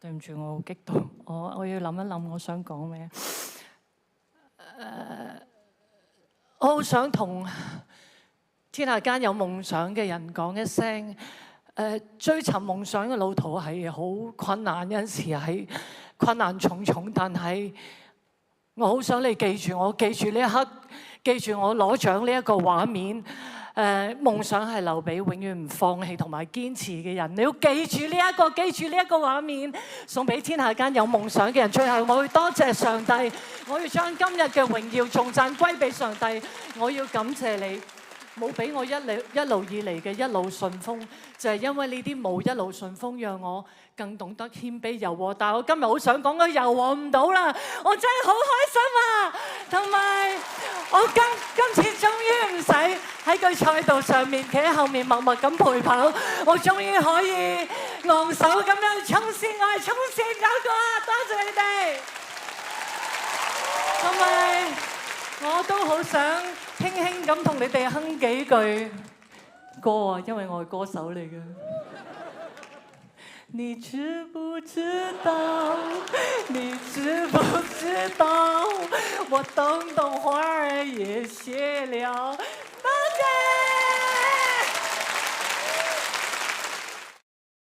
對唔住，我好激動，我要諗一諗，我想講咩？我好想同天下間有夢想嘅人講一聲，追尋夢想嘅路途係好困難，有陣時係困難重重，但係我好想你記住我，記住呢一刻，記住我攞獎呢一個畫面。夢想係留俾永遠唔放棄同埋堅持嘅人，你要記住呢一個，記住呢一個畫面，送俾天下間有夢想嘅人。最後我要多謝上帝，我要將今日嘅榮耀頌讚歸俾上帝，我要感謝你。冇俾我一路以嚟嘅一路順風，就係因為呢啲冇一路順風，讓我更懂得謙卑柔和。但係我今日好想講，佢柔和唔到啦，我真係好開心啊！同埋我今次終於唔使喺佢賽道上面企喺後面默默咁陪跑，我終於可以昂首咁樣衝線，我係衝線嗰個啊！多謝你哋，同埋我都好想輕輕咁同你哋哼幾句歌啊，因為我係歌手嚟嘅。你知不知道？你知不知道？我等花兒也謝了。多謝。